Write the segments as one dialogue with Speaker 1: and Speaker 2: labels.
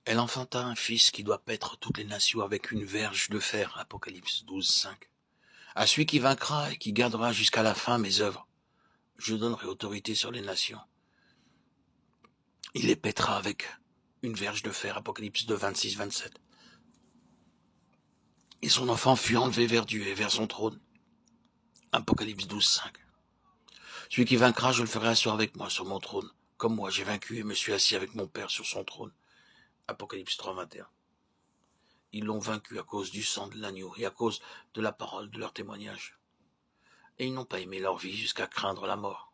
Speaker 1: Elle enfanta un fils qui doit paître toutes les nations avec une verge de fer. Apocalypse 12:5. À celui qui vaincra et qui gardera jusqu'à la fin mes œuvres, je donnerai autorité sur les nations. Il les pètera avec une verge de fer. Apocalypse 2, 26-27. Et son enfant fut enlevé vers Dieu et vers son trône. Apocalypse 12:5. Celui qui vaincra, je le ferai asseoir avec moi sur mon trône, comme moi j'ai vaincu et me suis assis avec mon Père sur son trône. Apocalypse 3, 21. Ils l'ont vaincu à cause du sang de l'agneau et à cause de la parole de leur témoignage. Et ils n'ont pas aimé leur vie jusqu'à craindre la mort.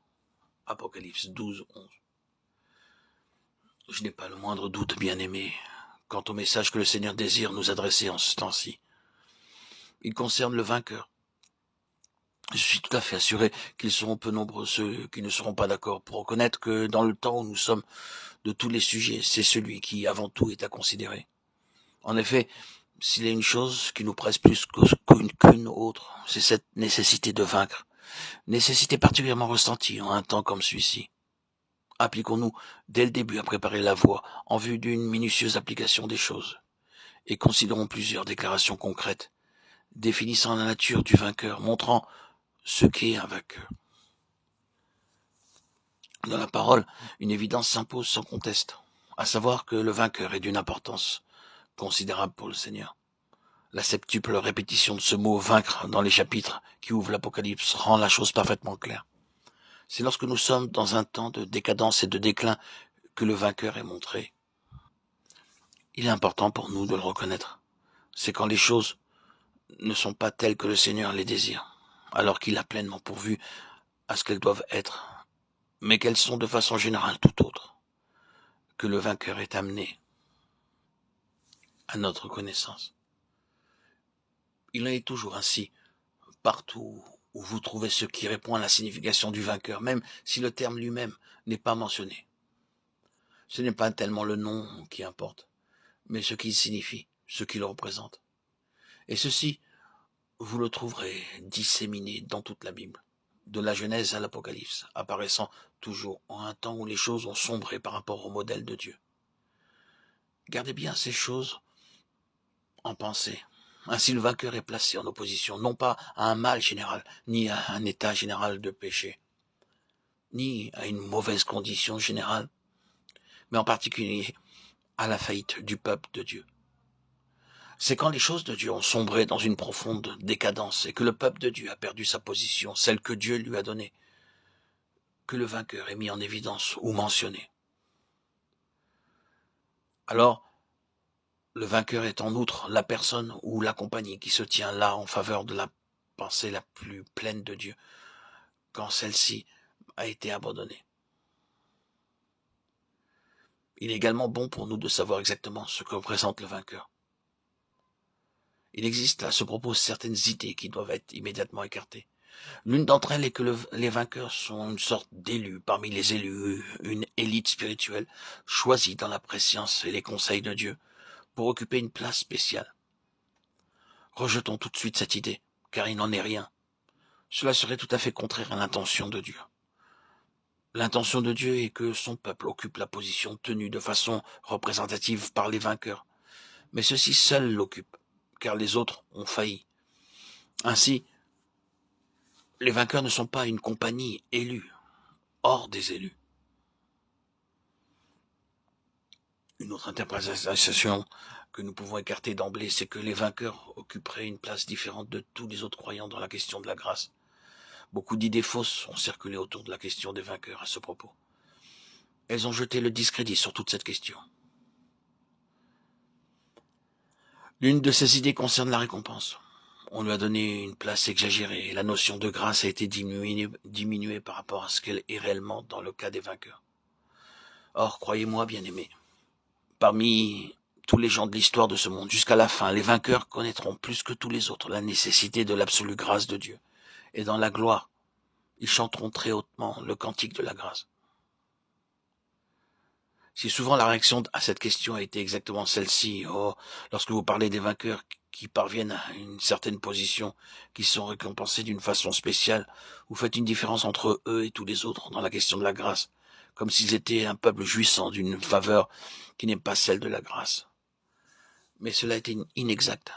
Speaker 1: Apocalypse 12, 11. Je n'ai pas le moindre doute, bien-aimé, quant au message que le Seigneur désire nous adresser en ce temps-ci. Il concerne le vainqueur. Je suis tout à fait assuré qu'ils seront peu nombreux ceux qui ne seront pas d'accord pour reconnaître que dans le temps où nous sommes de tous les sujets, c'est celui qui avant tout est à considérer. En effet, s'il y a une chose qui nous presse plus qu'une autre, c'est cette nécessité de vaincre, nécessité particulièrement ressentie en un temps comme celui-ci. Appliquons-nous dès le début à préparer la voie en vue d'une minutieuse application des choses, et considérons plusieurs déclarations concrètes, définissant la nature du vainqueur, montrant ce qu'est un vainqueur. Dans la parole, une évidence s'impose sans conteste, à savoir que le vainqueur est d'une importance considérable pour le Seigneur. La septuple répétition de ce mot vaincre dans les chapitres qui ouvrent l'Apocalypse rend la chose parfaitement claire. C'est lorsque nous sommes dans un temps de décadence et de déclin que le vainqueur est montré. Il est important pour nous de le reconnaître. C'est quand les choses ne sont pas telles que le Seigneur les désire, alors qu'il a pleinement pourvu à ce qu'elles doivent être, mais qu'elles sont de façon générale tout autres, que le vainqueur est amené à notre connaissance. Il en est toujours ainsi, partout où vous trouvez ce qui répond à la signification du vainqueur, même si le terme lui-même n'est pas mentionné. Ce n'est pas tellement le nom qui importe, mais ce qu'il signifie, ce qu'il représente. Et ceci, vous le trouverez disséminé dans toute la Bible, de la Genèse à l'Apocalypse, apparaissant toujours en un temps où les choses ont sombré par rapport au modèle de Dieu. Gardez bien ces choses en pensée. Ainsi le vainqueur est placé en opposition, non pas à un mal général, ni à un état général de péché, ni à une mauvaise condition générale, mais en particulier à la faillite du peuple de Dieu. C'est quand les choses de Dieu ont sombré dans une profonde décadence et que le peuple de Dieu a perdu sa position, celle que Dieu lui a donnée, que le vainqueur est mis en évidence ou mentionné. Alors, le vainqueur est en outre la personne ou la compagnie qui se tient là en faveur de la pensée la plus pleine de Dieu, quand celle-ci a été abandonnée. Il est également bon pour nous de savoir exactement ce que représente le vainqueur. Il existe à ce propos certaines idées qui doivent être immédiatement écartées. L'une d'entre elles est que les vainqueurs sont une sorte d'élus parmi les élus, une élite spirituelle choisie dans la préscience et les conseils de Dieu pour occuper une place spéciale. Rejetons tout de suite cette idée, car il n'en est rien. Cela serait tout à fait contraire à l'intention de Dieu. L'intention de Dieu est que son peuple occupe la position tenue de façon représentative par les vainqueurs. Mais ceux-ci seuls l'occupent, car les autres ont failli. Ainsi, les vainqueurs ne sont pas une compagnie élue, hors des élus. Une autre interprétation que nous pouvons écarter d'emblée, c'est que les vainqueurs occuperaient une place différente de tous les autres croyants dans la question de la grâce. Beaucoup d'idées fausses ont circulé autour de la question des vainqueurs à ce propos. Elles ont jeté le discrédit sur toute cette question. L'une de ces idées concerne la récompense. On lui a donné une place exagérée et la notion de grâce a été diminuée par rapport à ce qu'elle est réellement dans le cas des vainqueurs. Or, croyez-moi, bien-aimés, parmi tous les gens de l'histoire de ce monde, jusqu'à la fin, les vainqueurs connaîtront plus que tous les autres la nécessité de l'absolue grâce de Dieu. Et dans la gloire, ils chanteront très hautement le cantique de la grâce. Si souvent la réaction à cette question a été exactement celle-ci, lorsque vous parlez des vainqueurs qui parviennent à une certaine position, qui sont récompensés d'une façon spéciale, vous faites une différence entre eux et tous les autres dans la question de la grâce, comme s'ils étaient un peuple jouissant d'une faveur qui n'est pas celle de la grâce. Mais cela était inexact.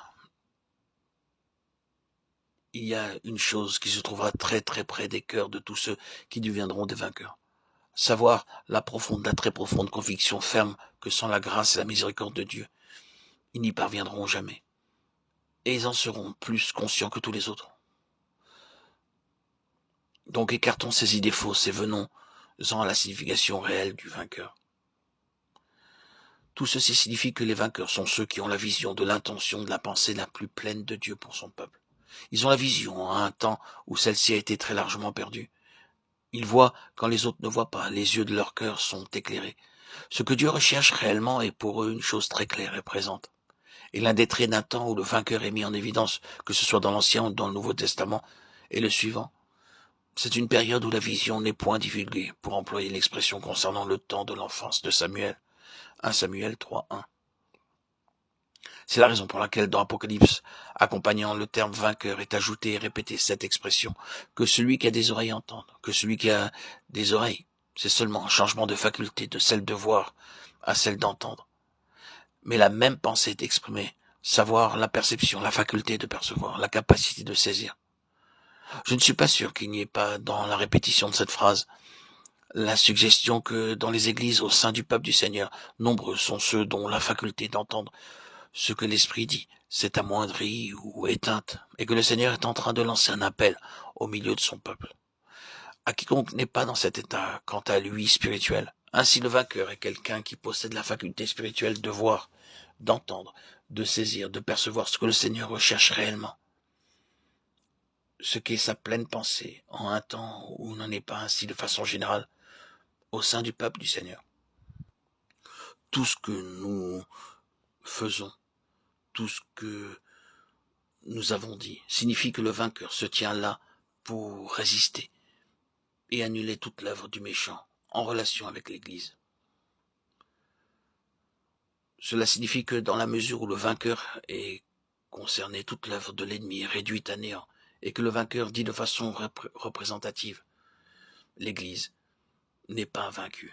Speaker 1: Il y a une chose qui se trouvera très très près des cœurs de tous ceux qui deviendront des vainqueurs. Savoir la très profonde conviction ferme que sans la grâce et la miséricorde de Dieu, ils n'y parviendront jamais. Et ils en seront plus conscients que tous les autres. Donc écartons ces idées fausses et venons-en à la signification réelle du vainqueur. Tout ceci signifie que les vainqueurs sont ceux qui ont la vision de l'intention, de la pensée la plus pleine de Dieu pour son peuple. Ils ont la vision à un temps où celle-ci a été très largement perdue. Ils voient quand les autres ne voient pas, les yeux de leur cœur sont éclairés. Ce que Dieu recherche réellement est pour eux une chose très claire et présente. Et l'un des traits d'un temps où le vainqueur est mis en évidence, que ce soit dans l'Ancien ou dans le Nouveau Testament, est le suivant. C'est une période où la vision n'est point divulguée, pour employer l'expression concernant le temps de l'enfance de Samuel. 1 Samuel 3:1. C'est la raison pour laquelle dans Apocalypse, accompagnant le terme vainqueur, est ajouté et répété cette expression, que celui qui a des oreilles entende, que celui qui a des oreilles, c'est seulement un changement de faculté de celle de voir à celle d'entendre. Mais la même pensée est exprimée, savoir, la perception, la faculté de percevoir, la capacité de saisir. Je ne suis pas sûr qu'il n'y ait pas dans la répétition de cette phrase la suggestion que dans les églises au sein du peuple du Seigneur, nombreux sont ceux dont la faculté d'entendre ce que l'Esprit dit s'est amoindrie ou éteinte, et que le Seigneur est en train de lancer un appel au milieu de son peuple. À quiconque n'est pas dans cet état, quant à lui spirituel. Ainsi le vainqueur est quelqu'un qui possède la faculté spirituelle de voir, d'entendre, de saisir, de percevoir ce que le Seigneur recherche réellement. Ce qu'est sa pleine pensée, en un temps où n'en est pas ainsi de façon générale, au sein du peuple du Seigneur. Tout ce que nous faisons, tout ce que nous avons dit, signifie que le vainqueur se tient là pour résister et annuler toute l'œuvre du méchant en relation avec l'Église. Cela signifie que dans la mesure où le vainqueur est concerné, toute l'œuvre de l'ennemi est réduite à néant, et que le vainqueur dit de façon représentative, l'Église n'est pas vaincue.